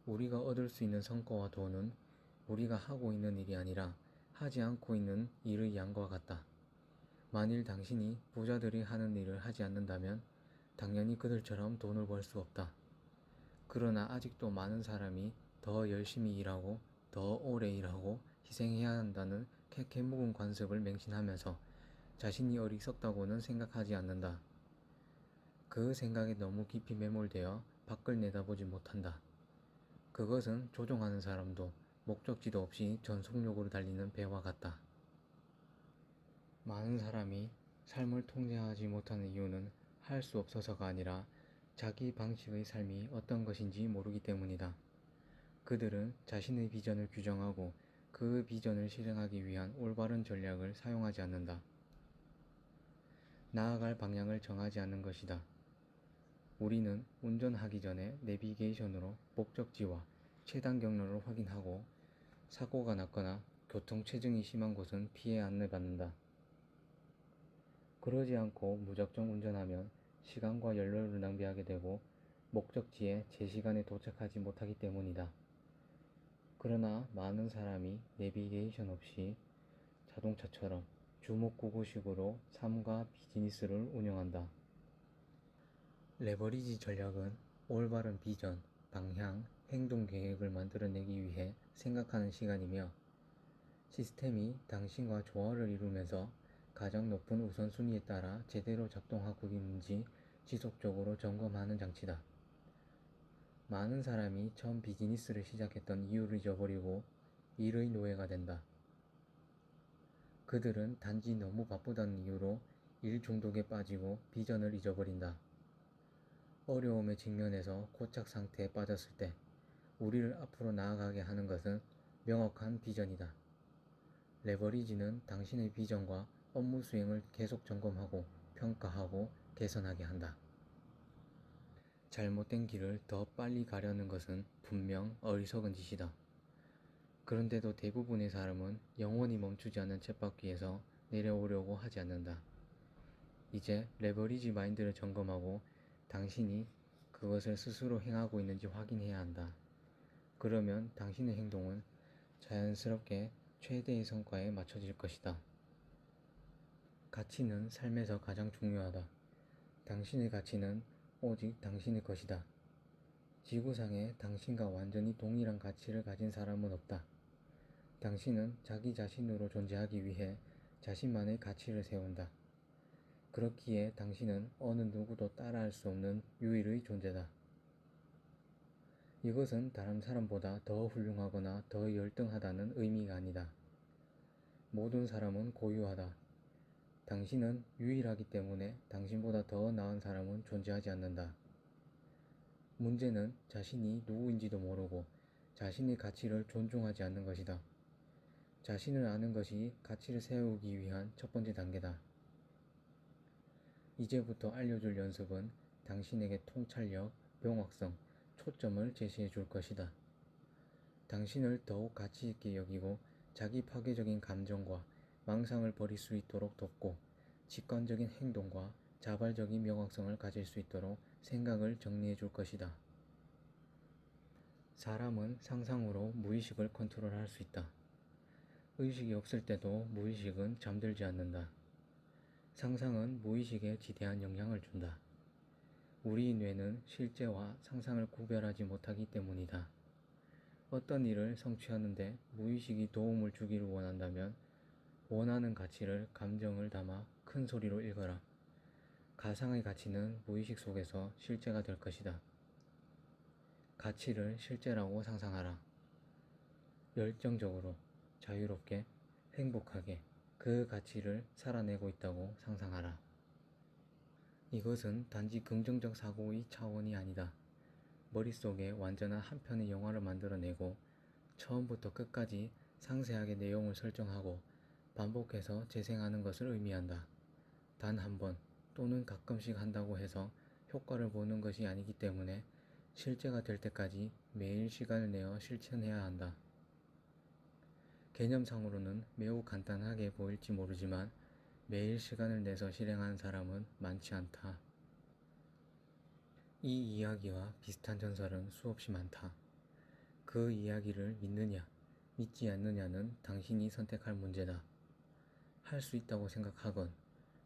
우리가 얻을 수 있는 성과와 돈은 우리가 하고 있는 일이 아니라 하지 않고 있는 일의 양과 같다. 만일 당신이 부자들이 하는 일을 하지 않는다면 당연히 그들처럼 돈을 벌 수 없다. 그러나 아직도 많은 사람이 더 열심히 일하고 더 오래 일하고 희생해야 한다는 캐캐묵은 관습을 맹신하면서 자신이 어리석다고는 생각하지 않는다. 그 생각에 너무 깊이 매몰되어 밖을 내다보지 못한다. 그것은 조종하는 사람도 목적지도 없이 전속력으로 달리는 배와 같다. 많은 사람이 삶을 통제하지 못하는 이유는 할 수 없어서가 아니라 자기 방식의 삶이 어떤 것인지 모르기 때문이다. 그들은 자신의 비전을 규정하고 그 비전을 실행하기 위한 올바른 전략을 사용하지 않는다. 나아갈 방향을 정하지 않는 것이다. 우리는 운전하기 전에 내비게이션으로 목적지와 최단 경로를 확인하고 사고가 났거나 교통체증이 심한 곳은 피해 안내받는다. 그러지 않고 무작정 운전하면 시간과 연료를 낭비하게 되고 목적지에 제 시간에 도착하지 못하기 때문이다. 그러나 많은 사람이 내비게이션 없이 자동차처럼 주목구구식으로 삶과 비즈니스를 운영한다. 레버리지 전략은 올바른 비전, 방향, 행동 계획을 만들어내기 위해 생각하는 시간이며 시스템이 당신과 조화를 이루면서 가장 높은 우선순위에 따라 제대로 작동하고 있는지 지속적으로 점검하는 장치다. 많은 사람이 처음 비즈니스를 시작했던 이유를 잊어버리고 일의 노예가 된다. 그들은 단지 너무 바쁘다는 이유로 일 중독에 빠지고 비전을 잊어버린다. 어려움에 직면해서 고착 상태에 빠졌을 때 우리를 앞으로 나아가게 하는 것은 명확한 비전이다. 레버리지는 당신의 비전과 업무 수행을 계속 점검하고 평가하고 개선하게 한다. 잘못된 길을 더 빨리 가려는 것은 분명 어리석은 짓이다. 그런데도 대부분의 사람은 영원히 멈추지 않는 쳇바퀴에서 내려오려고 하지 않는다. 이제 레버리지 마인드를 점검하고 당신이 그것을 스스로 행하고 있는지 확인해야 한다. 그러면 당신의 행동은 자연스럽게 최대의 성과에 맞춰질 것이다. 가치는 삶에서 가장 중요하다. 당신의 가치는 오직 당신의 것이다. 지구상에 당신과 완전히 동일한 가치를 가진 사람은 없다. 당신은 자기 자신으로 존재하기 위해 자신만의 가치를 세운다. 그렇기에 당신은 어느 누구도 따라할 수 없는 유일의 존재다. 이것은 다른 사람보다 더 훌륭하거나 더 열등하다는 의미가 아니다. 모든 사람은 고유하다. 당신은 유일하기 때문에 당신보다 더 나은 사람은 존재하지 않는다. 문제는 자신이 누구인지도 모르고 자신의 가치를 존중하지 않는 것이다. 자신을 아는 것이 가치를 세우기 위한 첫 번째 단계다. 이제부터 알려줄 연습은 당신에게 통찰력, 명확성, 초점을 제시해 줄 것이다. 당신을 더욱 가치 있게 여기고 자기 파괴적인 감정과 망상을 버릴 수 있도록 돕고 직관적인 행동과 자발적인 명확성을 가질 수 있도록 생각을 정리해 줄 것이다. 사람은 상상으로 무의식을 컨트롤할 수 있다. 의식이 없을 때도 무의식은 잠들지 않는다. 상상은 무의식에 지대한 영향을 준다. 우리 뇌는 실제와 상상을 구별하지 못하기 때문이다. 어떤 일을 성취하는데 무의식이 도움을 주기를 원한다면 원하는 가치를 감정을 담아 큰 소리로 읽어라. 가상의 가치는 무의식 속에서 실제가 될 것이다. 가치를 실제라고 상상하라. 열정적으로, 자유롭게, 행복하게 그 가치를 살아내고 있다고 상상하라. 이것은 단지 긍정적 사고의 차원이 아니다. 머릿속에 완전한 한 편의 영화를 만들어내고 처음부터 끝까지 상세하게 내용을 설정하고 반복해서 재생하는 것을 의미한다. 단 한 번 또는 가끔씩 한다고 해서 효과를 보는 것이 아니기 때문에 실제가 될 때까지 매일 시간을 내어 실천해야 한다. 개념상으로는 매우 간단하게 보일지 모르지만 매일 시간을 내서 실행하는 사람은 많지 않다. 이 이야기와 비슷한 전설은 수없이 많다. 그 이야기를 믿느냐, 믿지 않느냐는 당신이 선택할 문제다. 할 수 있다고 생각하건,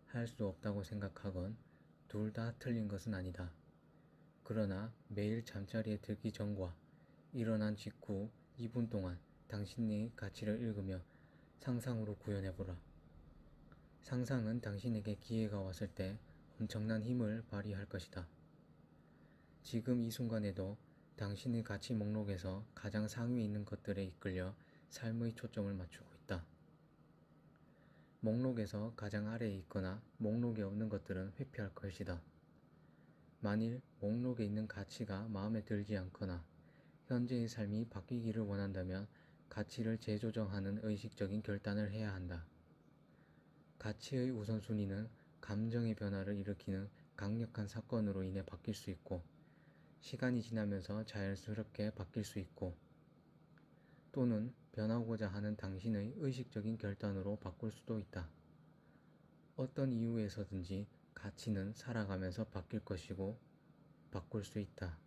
할 수 없다고 생각하건 둘 다 틀린 것은 아니다. 그러나 매일 잠자리에 들기 전과 일어난 직후 2분 동안 당신의 가치를 읽으며 상상으로 구현해보라. 상상은 당신에게 기회가 왔을 때 엄청난 힘을 발휘할 것이다. 지금 이 순간에도 당신의 가치 목록에서 가장 상위에 있는 것들에 이끌려 삶의 초점을 맞추고 있다. 목록에서 가장 아래에 있거나 목록에 없는 것들은 회피할 것이다. 만일 목록에 있는 가치가 마음에 들지 않거나 현재의 삶이 바뀌기를 원한다면 가치를 재조정하는 의식적인 결단을 해야 한다. 가치의 우선순위는 감정의 변화를 일으키는 강력한 사건으로 인해 바뀔 수 있고, 시간이 지나면서 자연스럽게 바뀔 수 있고, 또는 변하고자 하는 당신의 의식적인 결단으로 바꿀 수도 있다. 어떤 이유에서든지 가치는 살아가면서 바뀔 것이고 바꿀 수 있다.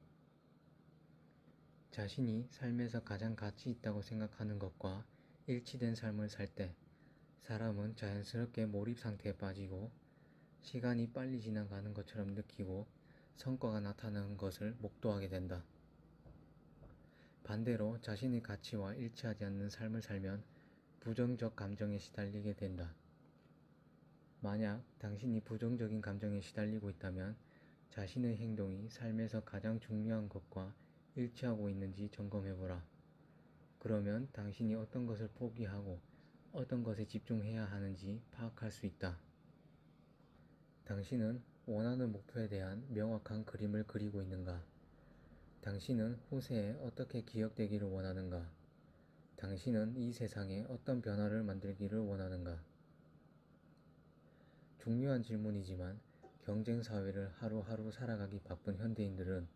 자신이 삶에서 가장 가치 있다고 생각하는 것과 일치된 삶을 살 때 사람은 자연스럽게 몰입 상태에 빠지고 시간이 빨리 지나가는 것처럼 느끼고 성과가 나타나는 것을 목도하게 된다. 반대로 자신의 가치와 일치하지 않는 삶을 살면 부정적 감정에 시달리게 된다. 만약 당신이 부정적인 감정에 시달리고 있다면 자신의 행동이 삶에서 가장 중요한 것과 일치하고 있는지 점검해보라. 그러면 당신이 어떤 것을 포기하고 어떤 것에 집중해야 하는지 파악할 수 있다. 당신은 원하는 목표에 대한 명확한 그림을 그리고 있는가? 당신은 후세에 어떻게 기억되기를 원하는가? 당신은 이 세상에 어떤 변화를 만들기를 원하는가? 중요한 질문이지만 경쟁 사회를 하루하루 살아가기 바쁜 현대인들은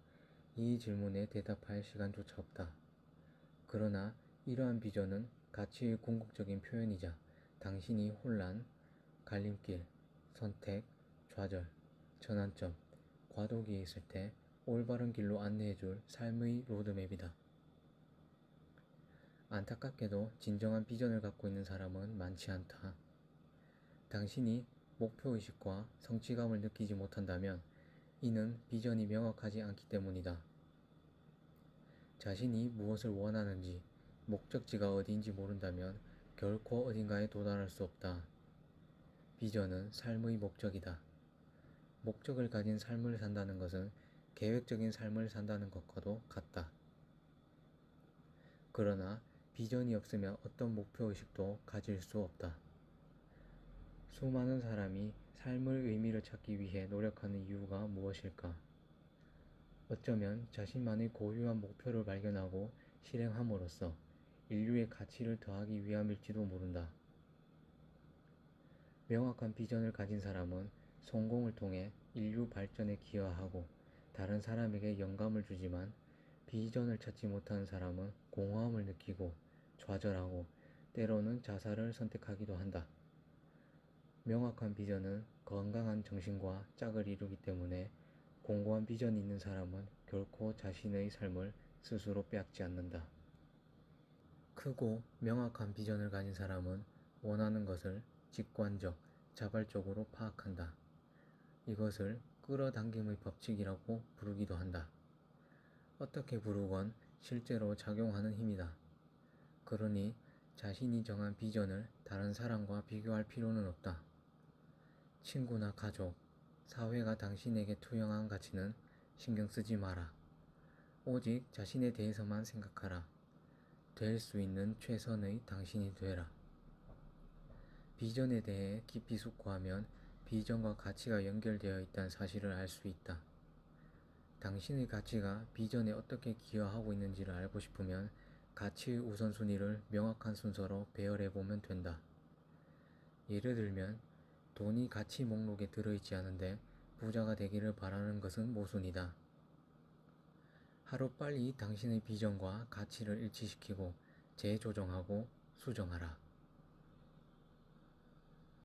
이 질문에 대답할 시간조차 없다. 그러나 이러한 비전은 가치의 궁극적인 표현이자 당신이 혼란, 갈림길, 선택, 좌절, 전환점, 과도기에 있을 때 올바른 길로 안내해줄 삶의 로드맵이다. 안타깝게도 진정한 비전을 갖고 있는 사람은 많지 않다. 당신이 목표의식과 성취감을 느끼지 못한다면 이는 비전이 명확하지 않기 때문이다. 자신이 무엇을 원하는지, 목적지가 어디인지 모른다면 결코 어딘가에 도달할 수 없다. 비전은 삶의 목적이다. 목적을 가진 삶을 산다는 것은 계획적인 삶을 산다는 것과도 같다. 그러나 비전이 없으면 어떤 목표의식도 가질 수 없다. 수많은 사람이 삶의 의미를 찾기 위해 노력하는 이유가 무엇일까? 어쩌면 자신만의 고유한 목표를 발견하고 실행함으로써 인류의 가치를 더하기 위함일지도 모른다. 명확한 비전을 가진 사람은 성공을 통해 인류 발전에 기여하고 다른 사람에게 영감을 주지만 비전을 찾지 못하는 사람은 공허함을 느끼고 좌절하고 때로는 자살을 선택하기도 한다. 명확한 비전은 건강한 정신과 짝을 이루기 때문에 공고한 비전이 있는 사람은 결코 자신의 삶을 스스로 빼앗지 않는다. 크고 명확한 비전을 가진 사람은 원하는 것을 직관적, 자발적으로 파악한다. 이것을 끌어당김의 법칙이라고 부르기도 한다. 어떻게 부르건 실제로 작용하는 힘이다. 그러니 자신이 정한 비전을 다른 사람과 비교할 필요는 없다. 친구나 가족, 사회가 당신에게 투영한 가치는 신경 쓰지 마라. 오직 자신에 대해서만 생각하라. 될 수 있는 최선의 당신이 되라. 비전에 대해 깊이 숙고하면 비전과 가치가 연결되어 있다는 사실을 알 수 있다. 당신의 가치가 비전에 어떻게 기여하고 있는지를 알고 싶으면 가치의 우선순위를 명확한 순서로 배열해보면 된다. 예를 들면 돈이 가치 목록에 들어있지 않은데 부자가 되기를 바라는 것은 모순이다. 하루빨리 당신의 비전과 가치를 일치시키고 재조정하고 수정하라.